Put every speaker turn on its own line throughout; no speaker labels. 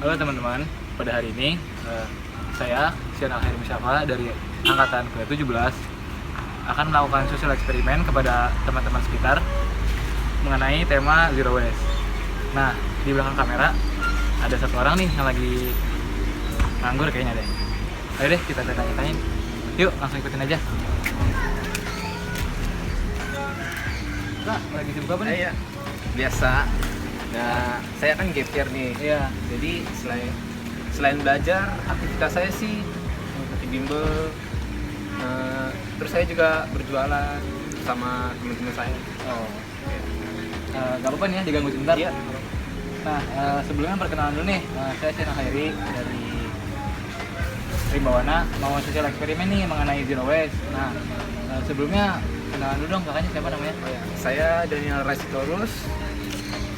Halo teman-teman, pada hari ini saya Sian Al-Khairi Musyafa dari angkatan ke-17 akan melakukan sosial eksperimen kepada teman-teman sekitar mengenai tema Zero Waste. Nah, di belakang kamera ada satu orang nih yang lagi nganggur kayaknya deh. Ayo deh kita tanya-tanyain. Yuk, langsung ikutin aja. Kak, lagi sibuk apa nih?
Iya, biasa. Nah, saya kan gap year nih.
Iya.
Jadi selain belajar, aktivitas saya sih mengikuti bimbel. Terus saya juga berjualan sama teman-teman saya.
Oh. Gak apa-apa nih ya, diganggu sebentar.
Iya.
Nah, sebelumnya perkenalan dulu nih. Saya Sian Al-Khairi dari Rimbawana mau sosial eksperimen nih mengenai Zero Waste. Nah, sebelumnya kenalan dulu dong, kakaknya siapa namanya?
Oh, ya. Saya Daniel Rasitorus.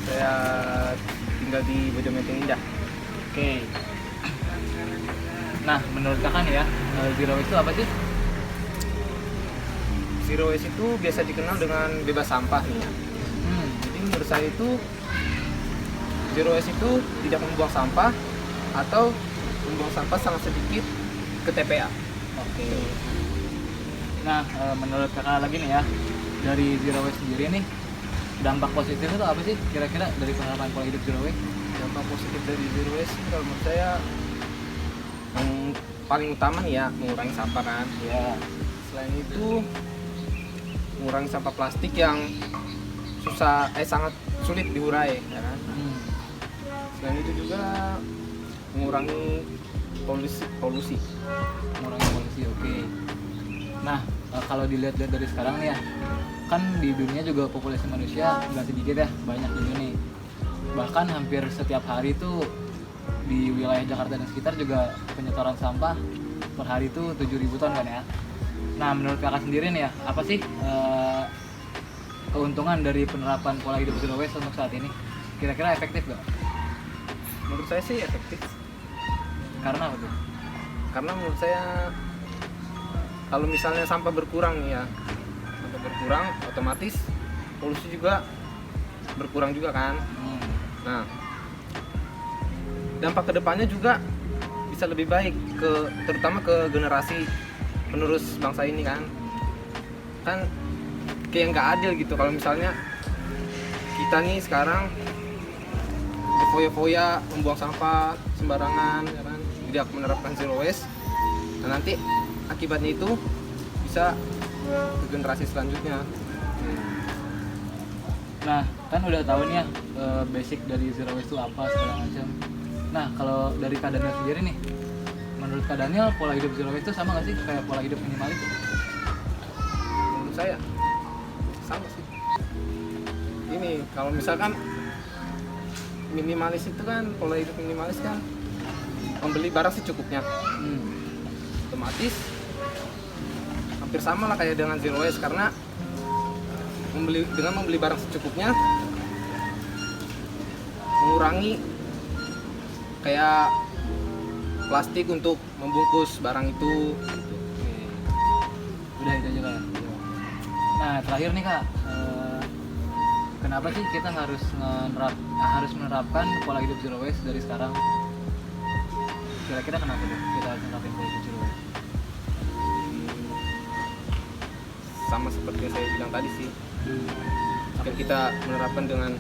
Saya tinggal di Bojometeng Indah.
Oke. Nah, menurut kakak nih ya, Zero Waste itu apa sih?
Zero waste itu biasa dikenal dengan bebas sampah nih ya. Jadi menurut saya itu zero waste itu tidak membuang sampah atau membuang sampah sangat sedikit ke TPA.
Oke. Nah, menurut kakak lagi nih ya, dari Zero Waste sendiri nih, dampak positifnya itu apa sih kira-kira dari penerapan pola hidup Zero Waste?
Dampak positif dari zero waste kalau menurut saya yang paling utama nih ya mengurangi sampah kan.
Ya.
Selain itu mengurangi sampah plastik yang sangat sulit diurai ya kan. Selain itu juga mengurangi polusi.
Mengurangi polusi, oke. Nah, kalau dilihat dari sekarang nih ya, kan di dunia juga populasi manusia nggak sedikit ya, banyak juga nih. Bahkan hampir setiap hari tuh di wilayah Jakarta dan sekitar juga penyetoran sampah per hari itu 7.000 ton kan ya. Nah, menurut kakak sendiri nih ya, apa sih keuntungan dari penerapan pola hidup zero waste untuk saat ini? Kira-kira efektif nggak?
Menurut saya sih efektif.
Karena apa tuh?
Karena menurut saya kalau misalnya sampah berkurang nih ya, sampah berkurang otomatis polusi juga berkurang juga kan. Nah, dampak kedepannya juga bisa lebih baik terutama ke generasi penerus bangsa ini kan kayak nggak adil gitu kalau misalnya kita nih sekarang foya-foya membuang sampah sembarangan ya kan, tidak menerapkan zero waste. Nah, nanti akibatnya itu bisa ke generasi selanjutnya.
Nah, kan udah tahu nih ya basic dari zero waste itu apa segala macam. Nah, kalau dari Kak Daniel sendiri nih, menurut Kak Daniel pola hidup zero waste itu sama nggak sih kayak pola hidup minimalis?
Menurut saya sama sih. Ini kalau misalkan minimalis itu kan, pola hidup minimalis kan membeli barang secukupnya. Otomatis hampir sama lah kayak dengan zero waste karena dengan membeli barang secukupnya mengurangi kayak plastik untuk membungkus barang itu.
Udah itu aja Kak. Nah, terakhir nih Kak, kenapa sih kita harus menerapkan pola hidup zero waste dari sekarang? Kira-kira kenapa tuh kita harus menerapkan pola hidup zero waste?
Sama seperti yang saya bilang tadi sih, jika kita menerapkan dengan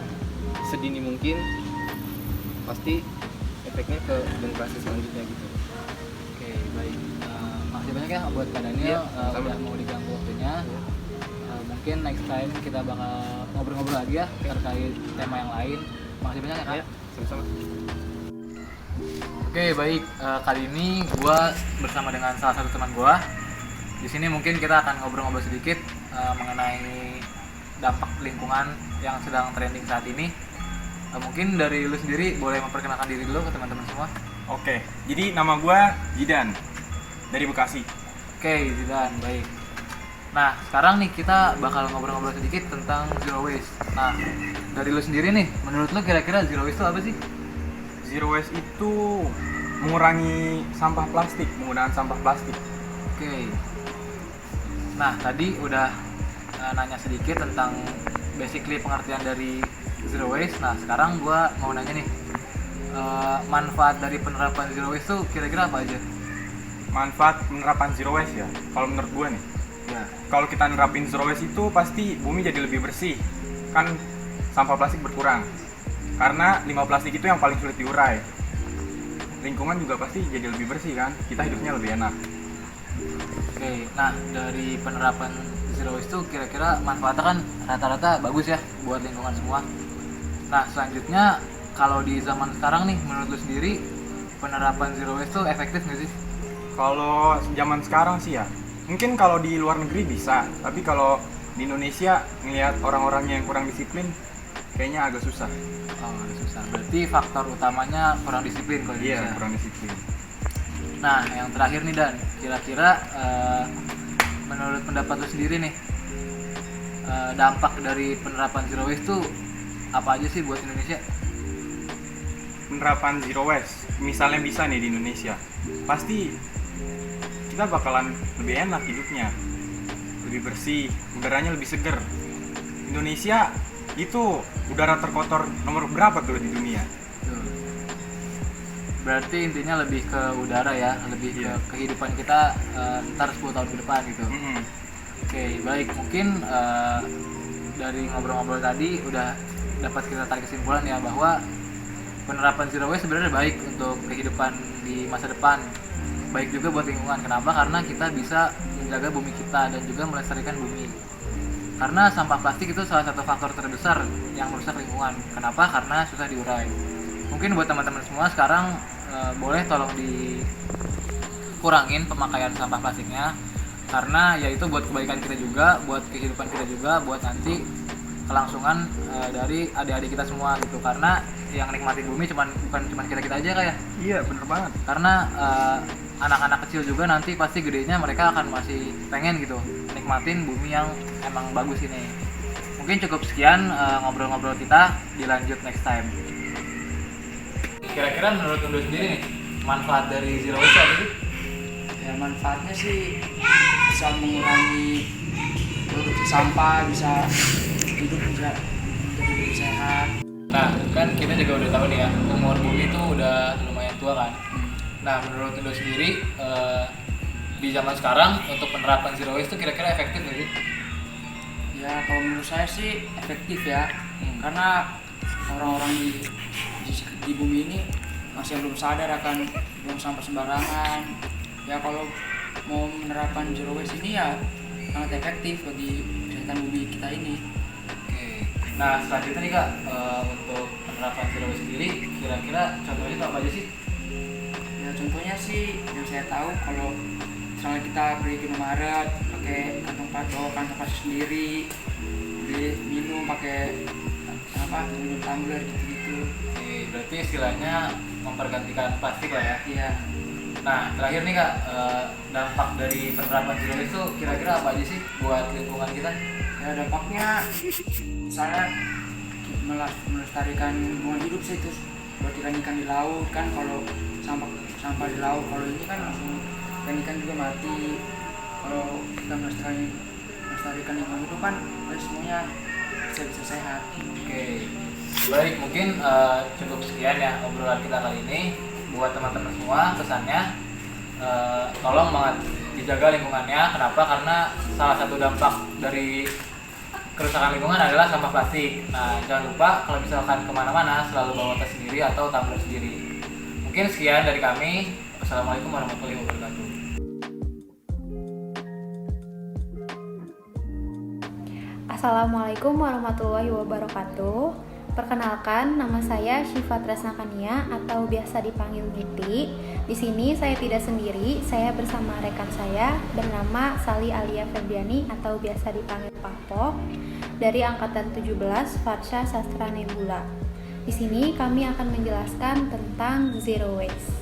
sedini mungkin pasti efeknya ke generasi selanjutnya gitu.
Oke, baik. Makasih banyak ya buat Kak Daniel udah mau diganggu waktunya. Mungkin next time kita bakal ngobrol-ngobrol lagi ya terkait tema yang lain. Makasih banyak ya Kak.
Ya, sama-sama.
Oke, baik. Kali ini gua bersama dengan salah satu teman gua. Di sini mungkin kita akan ngobrol-ngobrol sedikit mengenai dampak lingkungan yang sedang trending saat ini. Mungkin dari lu sendiri boleh memperkenalkan diri dulu ke teman-teman semua.
Oke, jadi nama gua Jidan dari Bekasi.
Oke, Zidan, baik. Nah, sekarang nih kita bakal ngobrol-ngobrol sedikit tentang zero waste. Nah, dari lu sendiri nih, menurut lu kira-kira zero waste itu apa sih?
Zero waste itu mengurangi sampah plastik, penggunaan sampah plastik.
Oke. Nah, tadi udah nanya sedikit tentang basically pengertian dari zero waste. Nah, sekarang gua mau nanya nih, manfaat dari penerapan zero waste tuh kira-kira apa aja?
Manfaat penerapan zero waste ya, kalau menurut gue nih,
Ya.
kalau kita nerapin zero waste itu pasti bumi jadi lebih bersih. Kan sampah plastik berkurang. Karena limbah plastik itu yang paling sulit diurai. Lingkungan juga pasti jadi lebih bersih kan, kita hidupnya lebih enak.
Oke, nah dari penerapan zero waste tuh kira-kira manfaatnya kan rata-rata bagus ya buat lingkungan semua. Nah selanjutnya kalau di zaman sekarang nih menurut lu sendiri penerapan zero waste tuh efektif nggak sih?
Kalau zaman sekarang sih ya, mungkin kalau di luar negeri bisa, tapi kalau di Indonesia ngelihat orang-orangnya yang kurang disiplin, kayaknya agak susah.
Oh, agak susah. Berarti faktor utamanya kurang disiplin kalau di
Iya,
Indonesia.
kurang disiplin.
Nah, yang terakhir nih Dan, kira-kira menurut pendapat lu sendiri nih, dampak dari penerapan zero waste tuh apa aja sih buat Indonesia?
Penerapan zero waste, misalnya bisa nih di Indonesia, pasti kita bakalan lebih enak hidupnya, lebih bersih, udaranya lebih seger. Indonesia itu udara terkotor nomor berapa tuh di dunia?
Tuh. Berarti intinya lebih ke udara ya, lebih
Iya.
ke kehidupan kita ntar 10 tahun ke depan gitu.
Mm-mm.
Oke, baik. Mungkin dari ngobrol-ngobrol tadi udah dapat kita tarik kesimpulan ya bahwa penerapan zero waste sebenarnya baik untuk kehidupan di masa depan. Baik juga buat lingkungan. Kenapa? Karena kita bisa menjaga bumi kita dan juga melestarikan bumi. Karena sampah plastik itu salah satu faktor terbesar yang merusak lingkungan. Kenapa? Karena susah diurai. Mungkin buat teman-teman semua sekarang boleh tolong dikurangin pemakaian sampah plastiknya, karena ya itu buat kebaikan kita juga, buat kehidupan kita juga, buat nanti kelangsungan dari adik-adik kita semua gitu. Karena yang nikmatin bumi bukan cuma kita aja kayak.
Iya, bener banget.
Karena anak-anak kecil juga nanti pasti gedenya mereka akan masih pengen gitu nikmatin bumi yang emang bagus ini. Mungkin cukup sekian ngobrol-ngobrol kita, dilanjut next time. Kira-kira menurut Undo sendiri nih, manfaat dari zero waste apa sih?
Ya manfaatnya sih bisa mengurangi produksi sampah, bisa hidup menjadi lebih sehat.
Nah, kan kita juga udah tahu nih ya, umur bumi itu udah lumayan tua kan. Nah, menurut Undo sendiri, di zaman sekarang untuk penerapan zero waste itu kira-kira efektif nggak sih?
Ya kalau menurut saya sih efektif ya, karena orang-orang di bumi ini masih belum sadar akan buang sampah sembarangan. Ya kalau mau menerapkan zero waste ini ya sangat efektif bagi kesehatan bumi kita ini.
Oke. Nah, selanjutnya nih Kak, untuk penerapan zero waste sendiri, kira-kira contohnya itu apa aja sih?
Ya contohnya sih yang saya tahu kalau misalnya kita pergi ke Indomaret pakai kantong plastik, kantong plastik sendiri, beli minum pakai minum tumbler gitu-gitu.
Oke, berarti istilahnya mempergantikan plastik lah ya.
Iya.
Nah, terakhir nih Kak, dampak dari penerapan zero waste itu kira-kira apa aja sih buat lingkungan kita?
Ya dampaknya misalnya melestarikan lingkungan hidup sih, itu buat ikan-ikan di laut kan. Kalau sampah di laut, kalau ini kan langsung ikan juga mati. Kalau kita melestarikan lingkungan hidup kan semuanya bisa sehat.
Oke, baik, mungkin cukup sekian ya obrolan kita kali ini. Buat teman-teman semua, pesannya tolong banget dijaga lingkungannya. Kenapa? Karena salah satu dampak dari kerusakan lingkungan adalah sampah plastik. Nah, jangan lupa kalau misalkan kemana-mana selalu bawa tas sendiri atau tumbler sendiri. Mungkin sekian dari kami. Wassalamualaikum warahmatullahi wabarakatuh.
Assalamualaikum warahmatullahi wabarakatuh. Perkenalkan, nama saya Syifa Tresnakania atau biasa dipanggil Giti. Di sini saya tidak sendiri, saya bersama rekan saya bernama Sali Alia Febriani atau biasa dipanggil Papo dari angkatan 17 Farsha Sastra Nebula. Di sini kami akan menjelaskan tentang zero waste.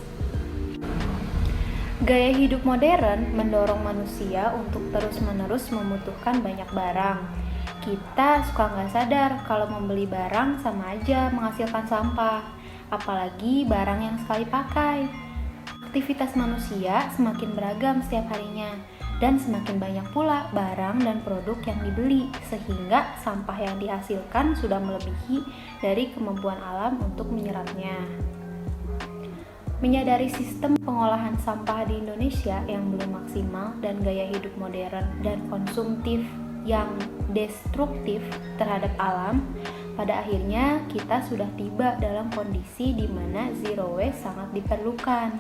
Gaya hidup modern mendorong manusia untuk terus-menerus membutuhkan banyak barang. Kita suka nggak sadar kalau membeli barang sama aja menghasilkan sampah, apalagi barang yang sekali pakai. Aktivitas manusia semakin beragam setiap harinya, dan semakin banyak pula barang dan produk yang dibeli, sehingga sampah yang dihasilkan sudah melebihi dari kemampuan alam untuk menyerapnya. Menyadari sistem pengolahan sampah di Indonesia yang belum maksimal dan gaya hidup modern dan konsumtif yang destruktif terhadap alam, pada akhirnya kita sudah tiba dalam kondisi di mana zero waste sangat diperlukan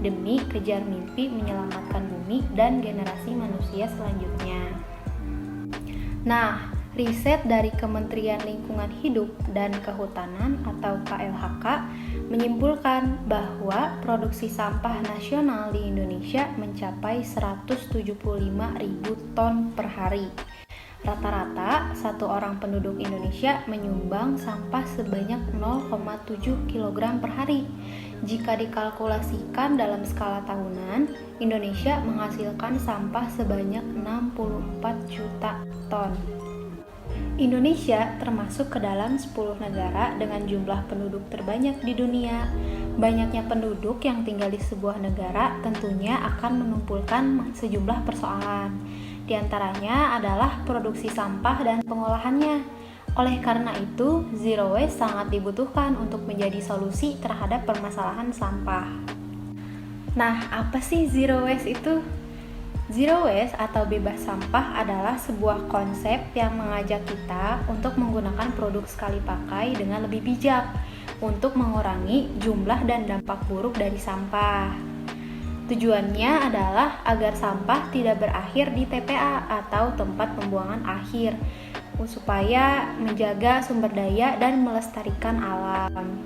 demi kejar mimpi menyelamatkan bumi dan generasi manusia selanjutnya. Nah, riset dari Kementerian Lingkungan Hidup dan Kehutanan atau KLHK menyimpulkan bahwa produksi sampah nasional di Indonesia mencapai 175.000 ton per hari. Rata-rata, satu orang penduduk Indonesia menyumbang sampah sebanyak 0,7 kg per hari. Jika dikalkulasikan dalam skala tahunan, Indonesia menghasilkan sampah sebanyak 64 juta ton. Indonesia termasuk ke dalam 10 negara dengan jumlah penduduk terbanyak di dunia. Banyaknya penduduk yang tinggal di sebuah negara tentunya akan mengumpulkan sejumlah persoalan. Di antaranya adalah produksi sampah dan pengolahannya. Oleh karena itu, zero waste sangat dibutuhkan untuk menjadi solusi terhadap permasalahan sampah. Nah, apa sih zero waste itu? Zero waste atau bebas sampah adalah sebuah konsep yang mengajak kita untuk menggunakan produk sekali pakai dengan lebih bijak untuk mengurangi jumlah dan dampak buruk dari sampah. Tujuannya adalah agar sampah tidak berakhir di TPA atau tempat pembuangan akhir, supaya menjaga sumber daya dan melestarikan alam.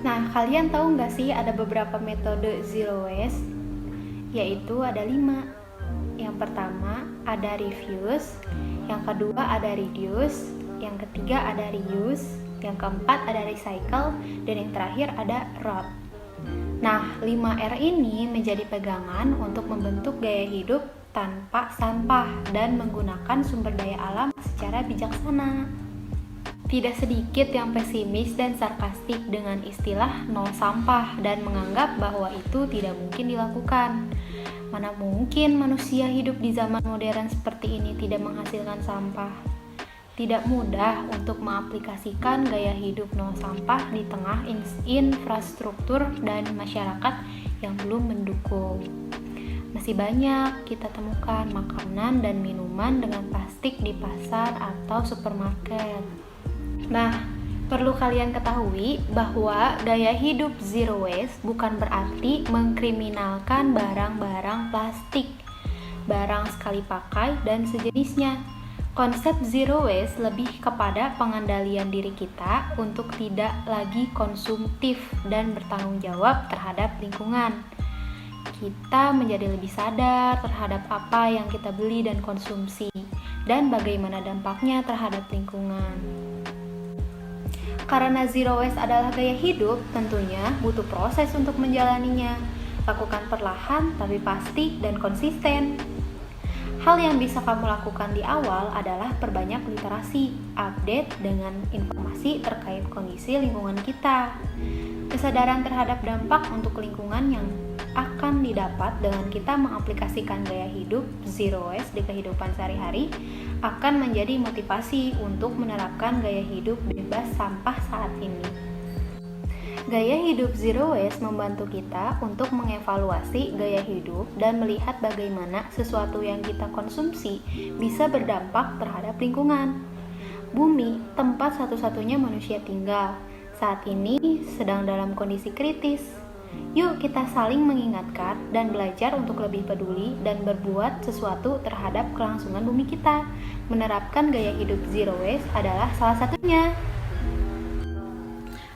Nah, kalian tahu nggak sih ada beberapa metode zero waste? Yaitu ada 5. Yang pertama ada refuse, yang kedua ada reduce, yang ketiga ada reuse, yang keempat ada recycle, dan yang terakhir ada route. Nah, 5R ini menjadi pegangan untuk membentuk gaya hidup tanpa sampah dan menggunakan sumber daya alam secara bijaksana. Tidak sedikit yang pesimis dan sarkastik dengan istilah nol sampah dan menganggap bahwa itu tidak mungkin dilakukan. Mana mungkin manusia hidup di zaman modern seperti ini tidak menghasilkan sampah. Tidak mudah untuk mengaplikasikan gaya hidup nol sampah di tengah infrastruktur dan masyarakat yang belum mendukung. Masih banyak kita temukan makanan dan minuman dengan plastik di pasar atau supermarket. Nah, perlu kalian ketahui bahwa gaya hidup zero waste bukan berarti mengkriminalkan barang-barang plastik, barang sekali pakai, dan sejenisnya. Konsep zero waste lebih kepada pengendalian diri kita untuk tidak lagi konsumtif dan bertanggung jawab terhadap lingkungan. Kita menjadi lebih sadar terhadap apa yang kita beli dan konsumsi, dan bagaimana dampaknya terhadap lingkungan. Karena zero waste adalah gaya hidup, tentunya butuh proses untuk menjalaninya. Lakukan perlahan tapi pasti dan konsisten. Hal yang bisa kamu lakukan di awal adalah perbanyak literasi, update dengan informasi terkait kondisi lingkungan kita. Kesadaran terhadap dampak untuk lingkungan yang akan didapat dengan kita mengaplikasikan gaya hidup zero waste di kehidupan sehari-hari akan menjadi motivasi untuk menerapkan gaya hidup bebas sampah saat ini. Gaya hidup zero waste membantu kita untuk mengevaluasi gaya hidup dan melihat bagaimana sesuatu yang kita konsumsi bisa berdampak terhadap lingkungan. Bumi, tempat satu-satunya manusia tinggal, saat ini sedang dalam kondisi kritis. Yuk kita saling mengingatkan dan belajar untuk lebih peduli dan berbuat sesuatu terhadap kelangsungan bumi kita. Menerapkan gaya hidup zero waste adalah salah satunya.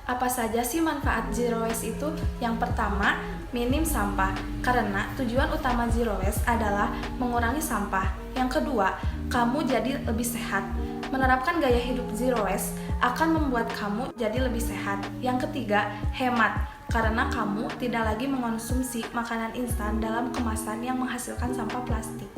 Apa saja sih manfaat zero waste itu? Yang pertama, minim sampah, karena tujuan utama zero waste adalah mengurangi sampah. Yang kedua, kamu jadi lebih sehat. Menerapkan gaya hidup zero waste akan membuat kamu jadi lebih sehat. Yang ketiga, hemat, karena kamu tidak lagi mengonsumsi makanan instan dalam kemasan yang menghasilkan sampah plastik.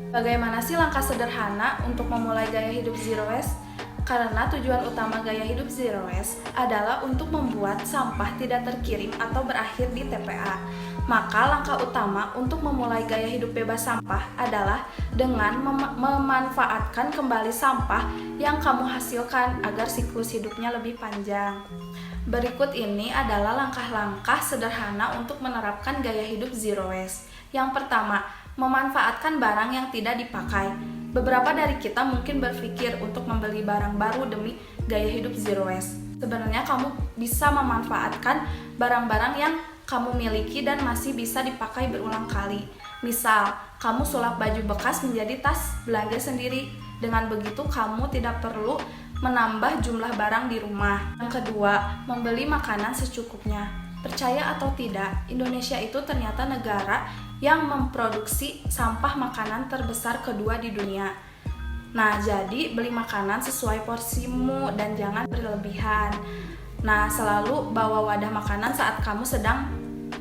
Bagaimana sih langkah sederhana untuk memulai gaya hidup zero waste? Karena tujuan utama gaya hidup zero waste adalah untuk membuat sampah tidak terkirim atau berakhir di TPA. Maka langkah utama untuk memulai gaya hidup bebas sampah adalah dengan memanfaatkan kembali sampah yang kamu hasilkan agar siklus hidupnya lebih panjang. Berikut ini adalah langkah-langkah sederhana untuk menerapkan gaya hidup zero waste. Yang pertama, memanfaatkan barang yang tidak dipakai. Beberapa dari kita mungkin berpikir untuk membeli barang baru demi gaya hidup zero waste. Sebenarnya kamu bisa memanfaatkan barang-barang yang kamu miliki dan masih bisa dipakai berulang kali. Misal, kamu sulap baju bekas menjadi tas belanja sendiri. Dengan begitu, kamu tidak perlu menambah jumlah barang di rumah. Yang kedua, membeli makanan secukupnya. Percaya atau tidak, Indonesia itu ternyata negara yang memproduksi sampah makanan terbesar kedua di dunia. Nah, jadi beli makanan sesuai porsimu dan jangan berlebihan. Nah, selalu bawa wadah makanan saat kamu sedang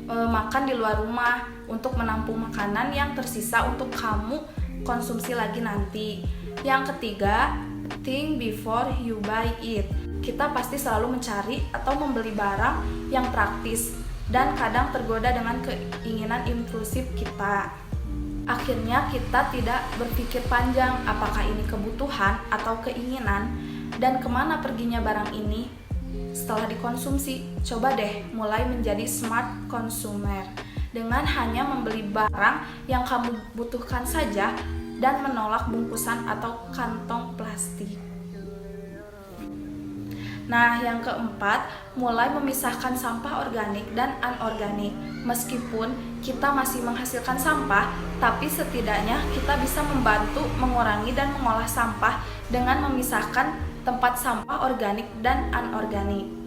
makan di luar rumah untuk menampung makanan yang tersisa untuk kamu konsumsi lagi nanti. Yang ketiga, think before you buy it. Kita pasti selalu mencari atau membeli barang yang praktis dan kadang tergoda dengan keinginan impulsif kita. Akhirnya kita tidak berpikir panjang apakah ini kebutuhan atau keinginan dan kemana perginya barang ini setelah dikonsumsi. Coba deh mulai menjadi smart consumer dengan hanya membeli barang yang kamu butuhkan saja dan menolak bungkusan atau kantong plastik. Nah, yang keempat, mulai memisahkan sampah organik dan anorganik. Meskipun kita masih menghasilkan sampah, tapi setidaknya kita bisa membantu mengurangi dan mengolah sampah dengan memisahkan tempat sampah organik dan anorganik.